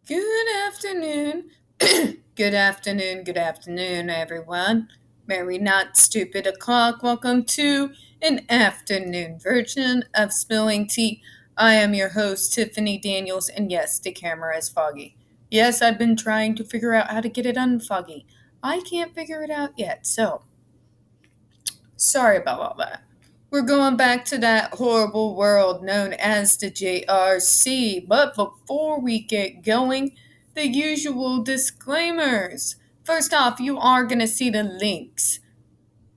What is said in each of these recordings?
Good afternoon. Good afternoon, everyone. Merry Not Stupid O'Clock. Welcome to an afternoon version of Spilling Tea. I am your host, Tiffany Daniels, and yes, the camera is foggy. Yes, I've been trying to figure out how to get it unfoggy. I can't figure it out yet, so sorry about all that. We're going back to that horrible world known as the JRC. But before we get going, the usual disclaimers. First off, you are going to see the links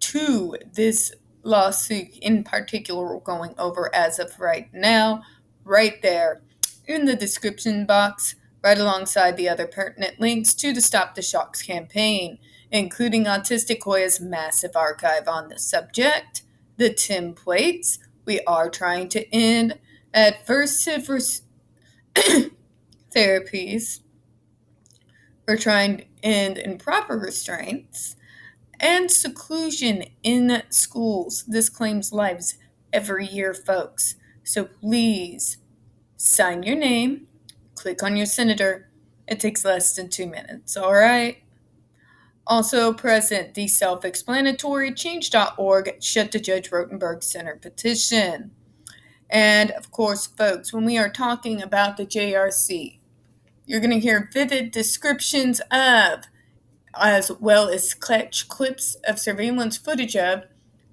to this lawsuit in particular we're going over as of right now, right there in the description box, right alongside the other pertinent links to the Stop the Shocks campaign, including Autistic Hoya's massive archive on the subject, the templates. We are trying to end adversive therapies. We're trying to end improper restraints and seclusion in schools. This claims lives every year, folks. So please sign your name, click on your senator. It takes less than 2 minutes, all right? Also present, the self-explanatory change.org Shut the Judge Rotenberg Center petition. And of course, folks, when we are talking about the JRC, you're going to hear vivid descriptions of, as well as clips of surveillance footage of,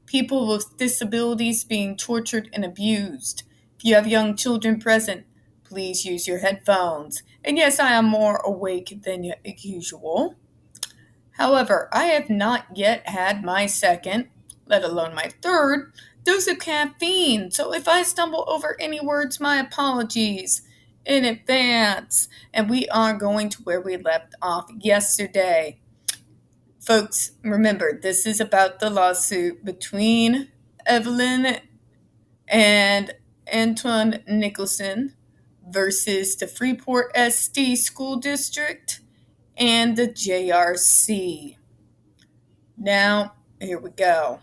people with disabilities being tortured and abused. If you have young children present, please use your headphones. And yes, I am more awake than usual. However, I have not yet had my second, let alone my third, dose of caffeine. So if I stumble over any words, my apologies in advance. And we are going to where we left off yesterday. Folks, remember, this is about the lawsuit between Evelyn and Antwone Nicholson versus the Freeport SD School District and the JRC. Now, here we go.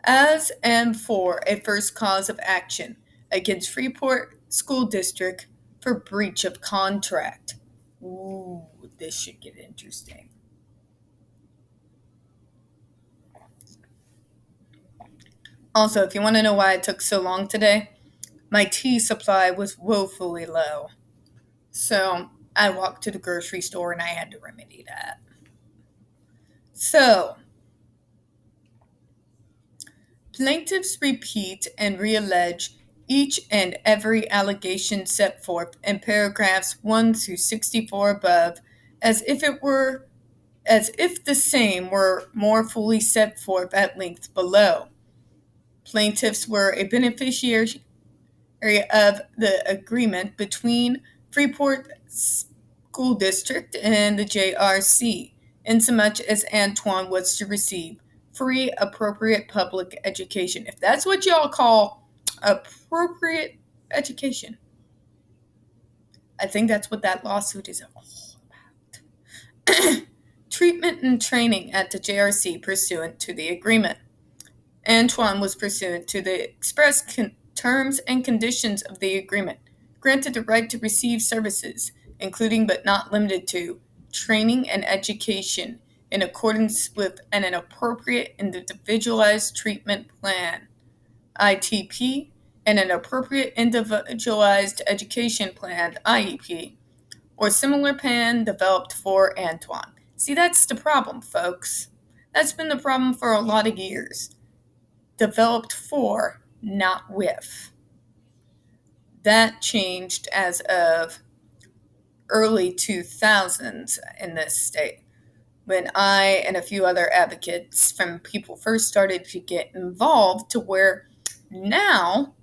As and for a first cause of action against Freeport School District for breach of contract. Ooh, this should get interesting. Also, if you want to know why it took so long today, my tea supply was woefully low. So I walked to the grocery store and I had to remedy that. So, plaintiffs repeat and reallege each and every allegation set forth in paragraphs 1 through 64 above, as if the same were more fully set forth at length below. Plaintiffs were a beneficiary of the agreement between Freeport School District and the JRC, insomuch as Antwone was to receive free appropriate public education. If that's what y'all call appropriate education, I think that's what that lawsuit is all about. Treatment and training at the JRC pursuant to the agreement. Antwone was pursuant to the express terms and conditions of the agreement, granted the right to receive services, including but not limited to training and education in accordance with an appropriate individualized treatment plan, ITP, and an appropriate individualized education plan, IEP, or similar plan developed for Antwone. See, that's the problem, folks. That's been the problem for a lot of years. Developed for, not with. That changed as of early 2000s in this state, when I and a few other advocates from people first started to get involved, to where now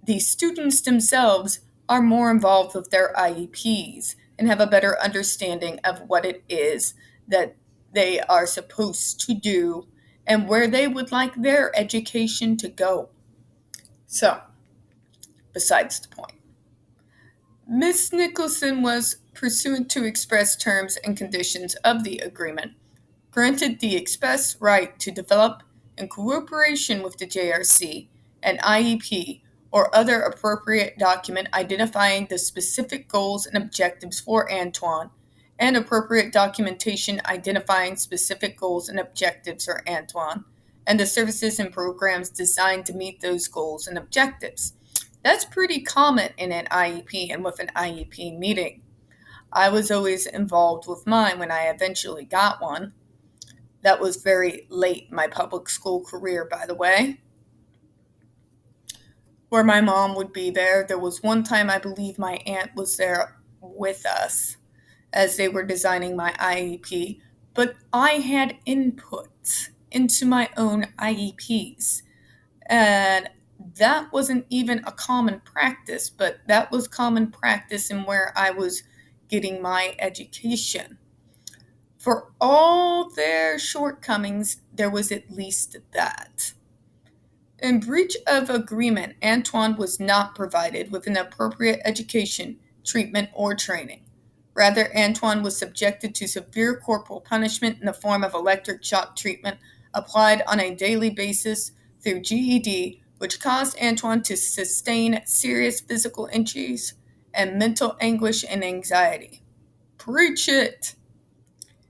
the students themselves are more involved with their IEPs and have a better understanding of what it is that they are supposed to do and where they would like their education to go. So, besides the point. Ms. Nicholson was, pursuant to express terms and conditions of the agreement, granted the express right to develop, in cooperation with the JRC, an IEP or other appropriate document identifying the specific goals and objectives for Antwone, and appropriate documentation identifying specific goals and objectives for Antwone, and the services and programs designed to meet those goals and objectives. That's pretty common in an IEP and with an IEP meeting. I was always involved with mine when I eventually got one. That was very late in my public school career, by the way, where my mom would be there. There was one time I believe my aunt was there with us as they were designing my IEP, but I had input into my own IEPs. And that wasn't even a common practice, but that was common practice in where I was getting my education. For all their shortcomings, there was at least that. In breach of agreement, Antwone was not provided with an appropriate education, treatment, or training. Rather, Antwone was subjected to severe corporal punishment in the form of electric shock treatment applied on a daily basis through GED, which caused Antwone to sustain serious physical injuries and mental anguish and anxiety. Preach it!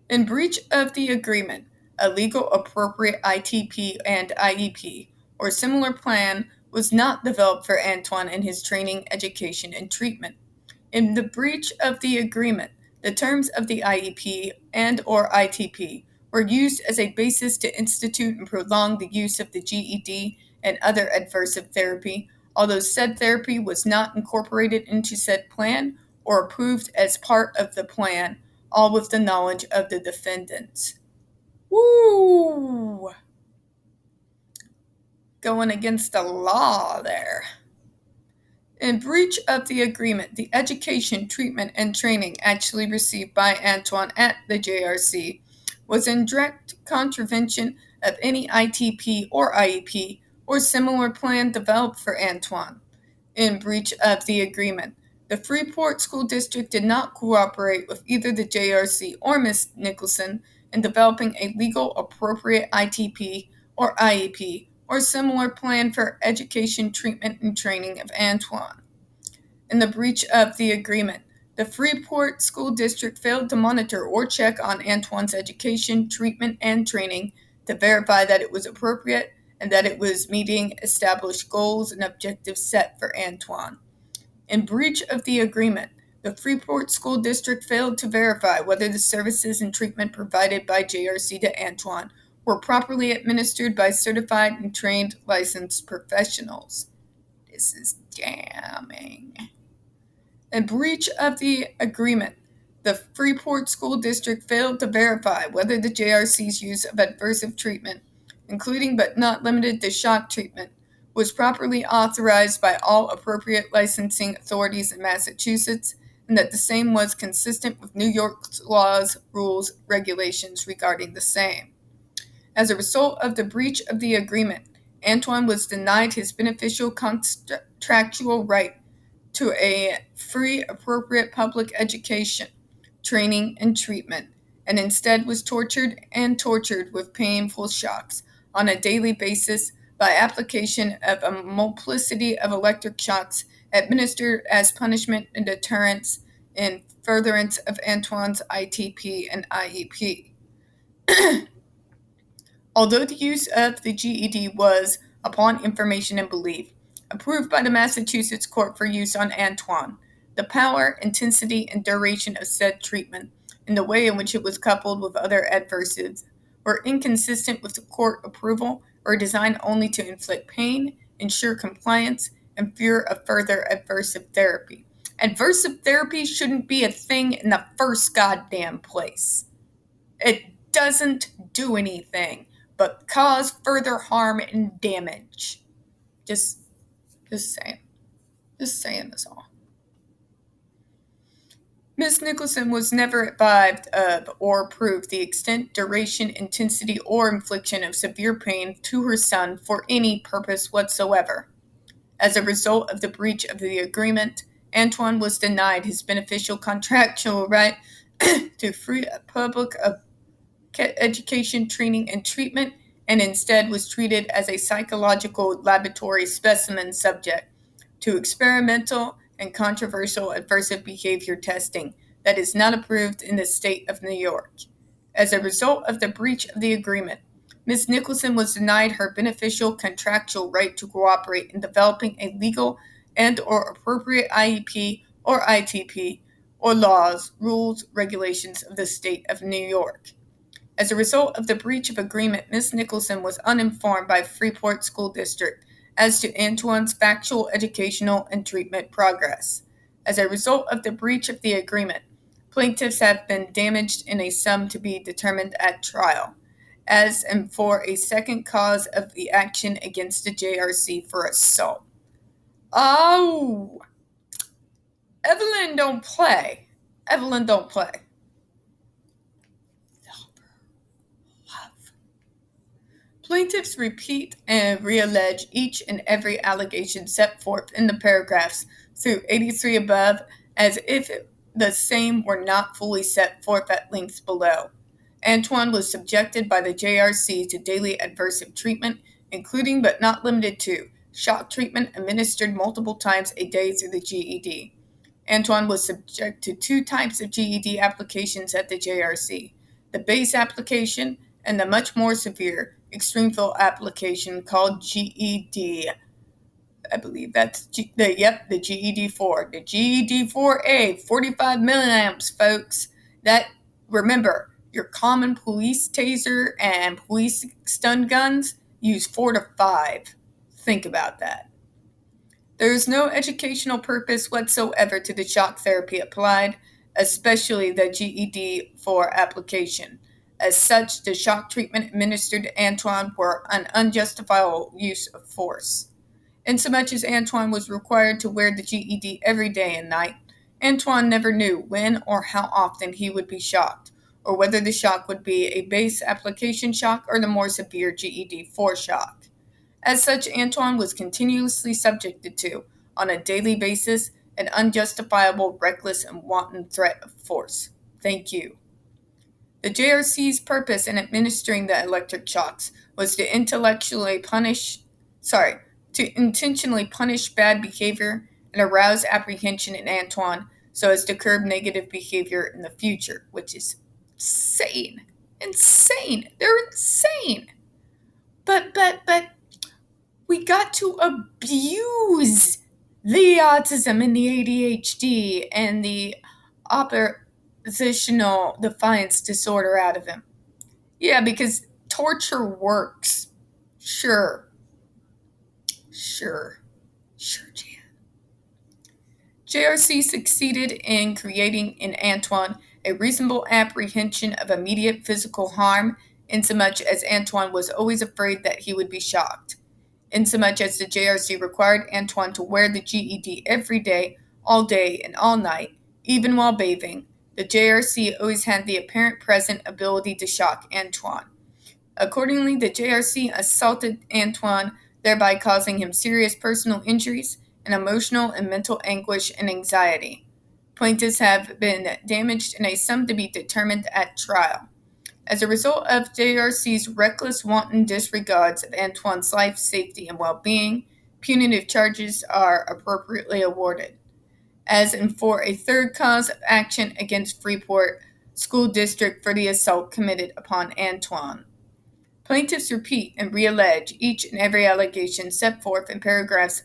In breach of the agreement, a legal appropriate ITP and IEP or similar plan was not developed for Antwone in his training, education, and treatment. In the breach of the agreement, the terms of the IEP and or ITP were used as a basis to institute and prolong the use of the GED and other adversive therapy, although said therapy was not incorporated into said plan or approved as part of the plan, all with the knowledge of the defendants. Woo! Going against the law there. In breach of the agreement, the education, treatment, and training actually received by Antwone at the JRC was in direct contravention of any ITP or IEP or similar plan developed for Antwone. In breach of the agreement, the Freeport School District did not cooperate with either the JRC or Ms. Nicholson in developing a legal appropriate ITP or IEP or similar plan for education, treatment, and training of Antwone. In the breach of the agreement, the Freeport School District failed to monitor or check on Antwone's education, treatment, and training to verify that it was appropriate and that it was meeting established goals and objectives set for Antwone. In breach of the agreement, the Freeport School District failed to verify whether the services and treatment provided by JRC to Antwone were properly administered by certified and trained licensed professionals. This is damning. In breach of the agreement, the Freeport School District failed to verify whether the JRC's use of adversive treatment, including but not limited to shock treatment, was properly authorized by all appropriate licensing authorities in Massachusetts, and that the same was consistent with New York's laws, rules, regulations regarding the same. As a result of the breach of the agreement, Antwone was denied his beneficial contractual right to a free, appropriate public education, training, and treatment, and instead was tortured with painful shocks on a daily basis by application of a multiplicity of electric shocks administered as punishment and deterrence in furtherance of Antwone's ITP and IEP. Although the use of the GED was, upon information and belief, approved by the Massachusetts Court for use on Antwone, the power, intensity, and duration of said treatment, and the way in which it was coupled with other adversives, were inconsistent with the court approval or designed only to inflict pain, ensure compliance, and fear of further adversive therapy. Adversive therapy shouldn't be a thing in the first goddamn place. It doesn't do anything but cause further harm and damage. Just saying. Just saying this all. Ms. Nicholson was never advised of or approved the extent, duration, intensity, or infliction of severe pain to her son for any purpose whatsoever. As a result of the breach of the agreement, Antwone was denied his beneficial contractual right to free public education, training, and treatment, and instead was treated as a psychological laboratory specimen subject to experimental and controversial adversive behavior testing that is not approved in the state of New York. As a result of the breach of the agreement, Ms. Nicholson was denied her beneficial contractual right to cooperate in developing a legal and/or appropriate IEP or ITP or laws, rules, regulations of the state of New York. As a result of the breach of agreement, Ms. Nicholson was uninformed by Freeport School District as to Antwone's factual, educational, and treatment progress. As a result of the breach of the agreement, plaintiffs have been damaged in a sum to be determined at trial, as and for a second cause of the action against the JRC for assault. Oh, Evelyn don't play. Evelyn don't play. Plaintiffs repeat and reallege each and every allegation set forth in the paragraphs through 83 above as if the same were not fully set forth at length below. Antwone was subjected by the JRC to daily adversive treatment, including but not limited to shock treatment administered multiple times a day through the GED. Antwone was subject to two types of GED applications at the JRC, the base application and the much more severe Extremeville application called GED. I believe that's the GED-4. The GED-4A, 45 milliamps, folks. That, remember, your common police taser and police stun guns use 4 to 5. Think about that. There is no educational purpose whatsoever to the shock therapy applied, especially the GED-4 application. As such, the shock treatment administered to Antwone were an unjustifiable use of force. Insomuch as Antwone was required to wear the GED every day and night, Antwone never knew when or how often he would be shocked, or whether the shock would be a base application shock or the more severe GED-4 shock. As such, Antwone was continuously subjected to, on a daily basis, an unjustifiable, reckless, and wanton threat of force. Thank you. The JRC's purpose in administering the electric shocks was to intentionally punish bad behavior and arouse apprehension in Antwone so as to curb negative behavior in the future, which is insane. Insane. They're insane. But we got to abuse the autism and the ADHD and the oppositional defiance disorder out of him. Yeah, because torture works. Sure, Jan. JRC succeeded in creating in Antwone a reasonable apprehension of immediate physical harm, insomuch as Antwone was always afraid that he would be shocked. Insomuch as the JRC required Antwone to wear the GED every day, all day, and all night, even while bathing, the JRC always had the apparent present ability to shock Antwone. Accordingly, the JRC assaulted Antwone, thereby causing him serious personal injuries and emotional and mental anguish and anxiety. Plaintiffs have been damaged in a sum to be determined at trial. As a result of JRC's reckless, wanton disregards of Antwone's life, safety, and well-being, punitive charges are appropriately awarded. As and for a third cause of action against Freeport School District for the assault committed upon Antwone. Plaintiffs repeat and reallege each and every allegation set forth in paragraphs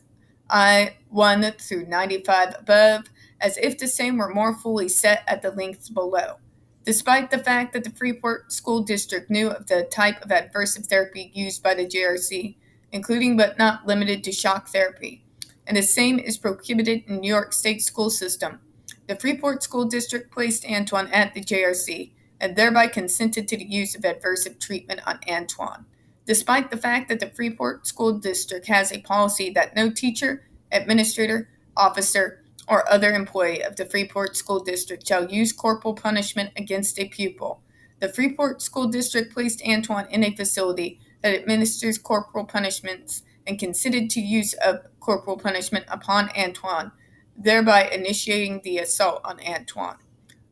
I-1 through 95 above, as if the same were more fully set at the lengths below. Despite the fact that the Freeport School District knew of the type of adversive therapy used by the JRC, including but not limited to shock therapy, and the same is prohibited in New York State school system, the Freeport School District placed Antwone at the JRC and thereby consented to the use of adversive treatment on Antwone, despite the fact that the Freeport School District has a policy that no teacher, administrator, officer, or other employee of the Freeport School District shall use corporal punishment against a pupil. The Freeport School District placed Antwone in a facility that administers corporal punishments and consented to use of corporal punishment upon Antwone, thereby initiating the assault on Antwone.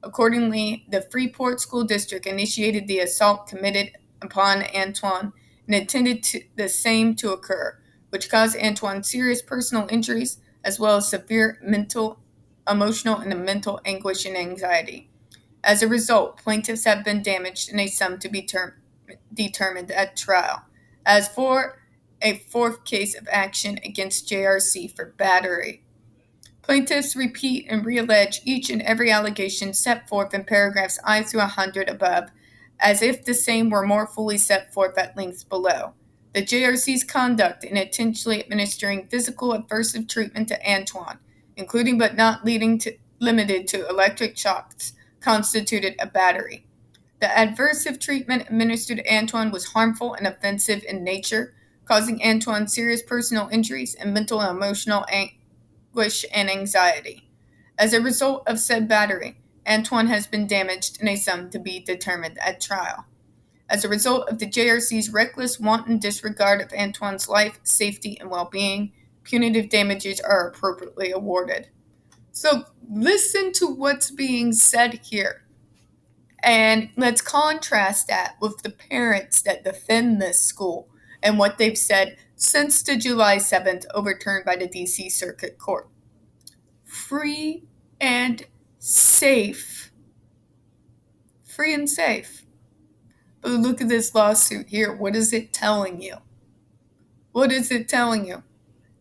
Accordingly, the Freeport School District initiated the assault committed upon Antwone and intended the same to occur, which caused Antwone serious personal injuries, as well as severe mental, emotional, and mental anguish and anxiety. As a result, plaintiffs have been damaged in a sum to be determined at trial. As for a fourth case of action against JRC for battery, plaintiffs repeat and reallege each and every allegation set forth in paragraphs I through 100 above, as if the same were more fully set forth at length below. The JRC's conduct in intentionally administering physical aversive treatment to Antwone, including but not limited to electric shocks, constituted a battery. The aversive treatment administered to Antwone was harmful and offensive in nature, causing Antwone serious personal injuries and mental and emotional anguish and anxiety. As a result of said battery, Antwone has been damaged in a sum to be determined at trial. As a result of the JRC's reckless, wanton disregard of Antwone's life, safety, and well-being, punitive damages are appropriately awarded. So listen to what's being said here. And let's contrast that with the parents that defend this school and what they've said since the July 7th overturned by the DC Circuit Court. Free and safe. Free and safe. But look at this lawsuit here. What is it telling you? What is it telling you?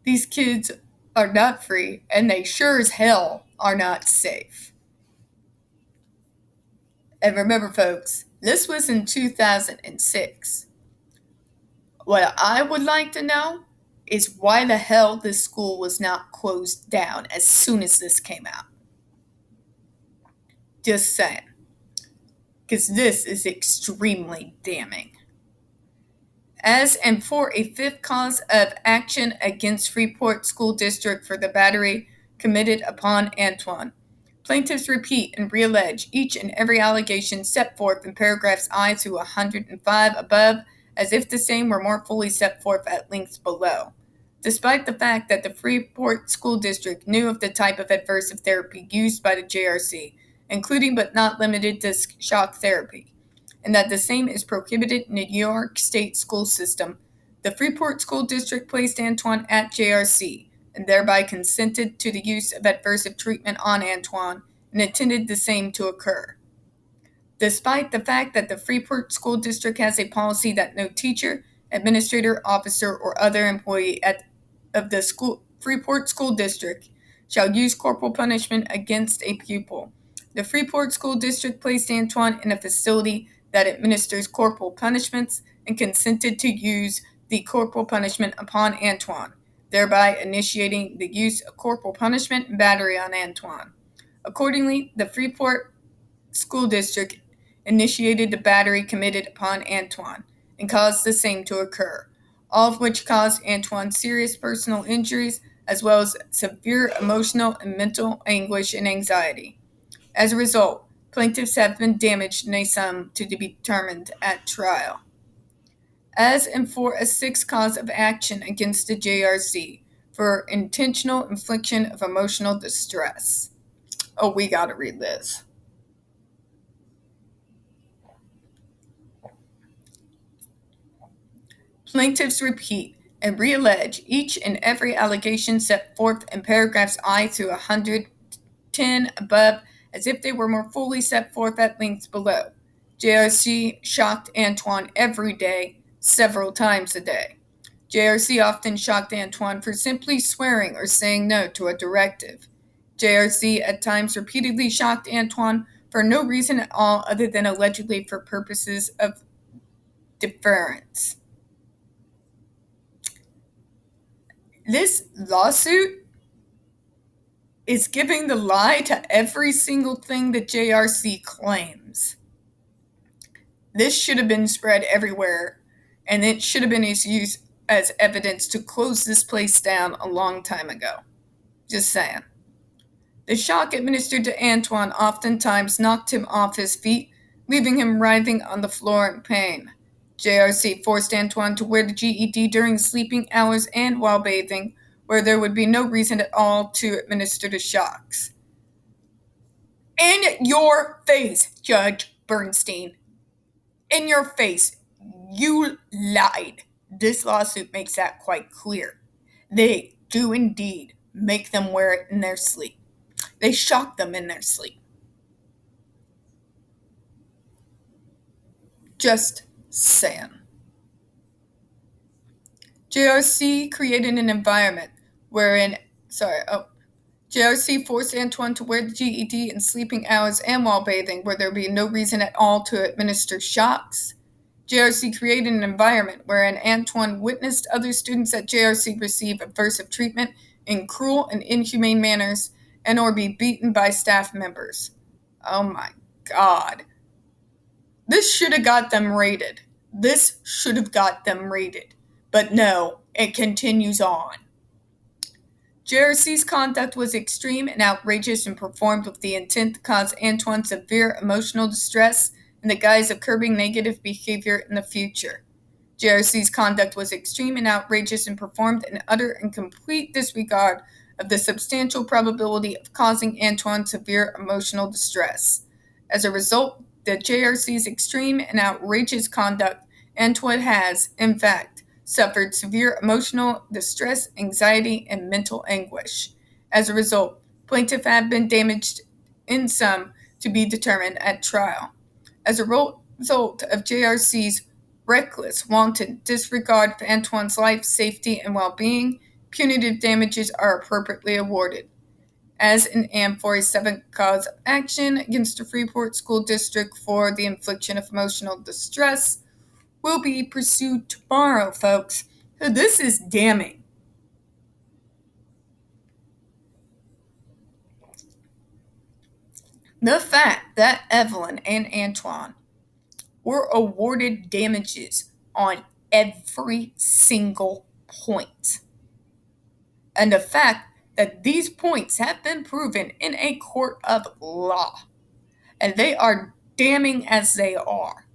These kids are not free, and they sure as hell are not safe. And remember, folks, this was in 2006. What I would like to know is why the hell this school was not closed down as soon as this came out. Just saying. Because this is extremely damning. As and for a fifth cause of action against Freeport School District for the battery committed upon Antwone, plaintiffs repeat and reallege each and every allegation set forth in paragraphs I through 105 above, as if the same were more fully set forth at length below. Despite the fact that the Freeport School District knew of the type of aversive therapy used by the JRC, including but not limited to shock therapy, and that the same is prohibited in the New York State school system, the Freeport School District placed Antwone at JRC and thereby consented to the use of aversive treatment on Antwone and intended the same to occur. Despite the fact that the Freeport School District has a policy that no teacher, administrator, officer, or other employee of the Freeport School District shall use corporal punishment against a pupil, the Freeport School District placed Antwone in a facility that administers corporal punishments and consented to use the corporal punishment upon Antwone, thereby initiating the use of corporal punishment and battery on Antwone. Accordingly, the Freeport School District initiated the battery committed upon Antwone and caused the same to occur, all of which caused Antwone serious personal injuries as well as severe emotional and mental anguish and anxiety. As a result, plaintiffs have been damaged in a sum to be determined at trial. As and for a sixth cause of action against the JRC for intentional infliction of emotional distress. Oh, we gotta read this. Plaintiffs repeat and reallege each and every allegation set forth in paragraphs I through 110 above as if they were more fully set forth at length below. JRC shocked Antwone every day, several times a day. JRC often shocked Antwone for simply swearing or saying no to a directive. JRC at times repeatedly shocked Antwone for no reason at all other than allegedly for purposes of deference. This lawsuit is giving the lie to every single thing that JRC claims. This should have been spread everywhere, and it should have been used as evidence to close this place down a long time ago. Just saying. The shock administered to Antwone oftentimes knocked him off his feet, leaving him writhing on the floor in pain. JRC forced Antwone to wear the GED during sleeping hours and while bathing, where there would be no reason at all to administer the shocks. In your face, Judge Bernstein. In your face. You lied. This lawsuit makes that quite clear. They do indeed make them wear it in their sleep. They shock them in their sleep. Just saying. JRC created an environment wherein, JRC forced Antwone to wear the GED in sleeping hours and while bathing, where there would be no reason at all to administer shocks. JRC created an environment wherein Antwone witnessed other students at JRC receive aversive treatment in cruel and inhumane manners and or be beaten by staff members. Oh my God. This should have got them rated. But no, it continues on. JRC's conduct was extreme and outrageous and performed with the intent to cause Antwone severe emotional distress in the guise of curbing negative behavior in the future. JRC's conduct was extreme and outrageous and performed in utter and complete disregard of the substantial probability of causing Antwone severe emotional distress. As a result, the JRC's extreme and outrageous conduct, Antwone has, in fact, suffered severe emotional distress, anxiety, and mental anguish. As a result, plaintiff have been damaged in sum to be determined at trial. As a result of JRC's reckless, wanton disregard for Antwone's life, safety, and well-being, punitive damages are appropriately awarded. As and for a seventh cause of action against the Freeport School District for the infliction of emotional distress, will be pursued tomorrow, folks. So this is damning. The fact that Evelyn and Antwone were awarded damages on every single point, and the fact that these points have been proven in a court of law, and they are damning as they are,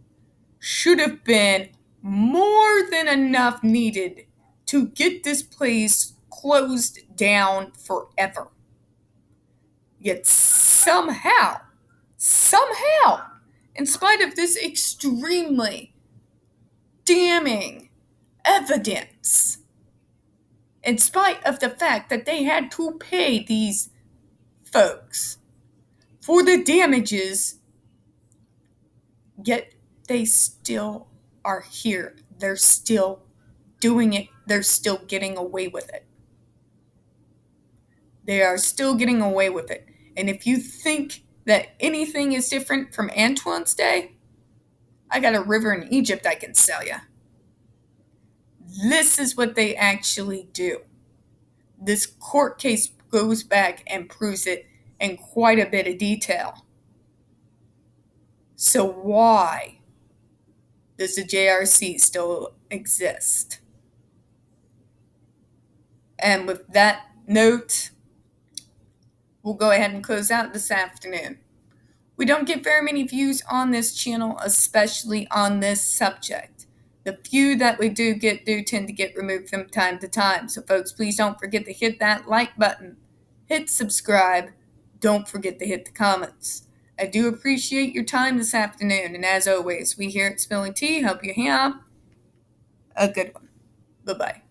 should have been more than enough needed to get this place closed down forever. Yet somehow, in spite of this extremely damning evidence, in spite of the fact that they had to pay these folks for the damages, yet they still are here. They're still doing it. They're still getting away with it. They are still getting away with it. And if you think that anything is different from Antwone's day, I got a river in Egypt I can sell you. This is what they actually do. This court case goes back and proves it in quite a bit of detail. So why does the JRC still exist? And with that note, we'll go ahead and close out this afternoon. We don't get very many views on this channel, especially on this subject. The few that we do tend to get removed from time to time. So folks, please don't forget to hit that like button. Hit subscribe. Don't forget to hit the comments. I do appreciate your time this afternoon. And as always, we here at Spilling Tea hope you have a good one. Bye-bye.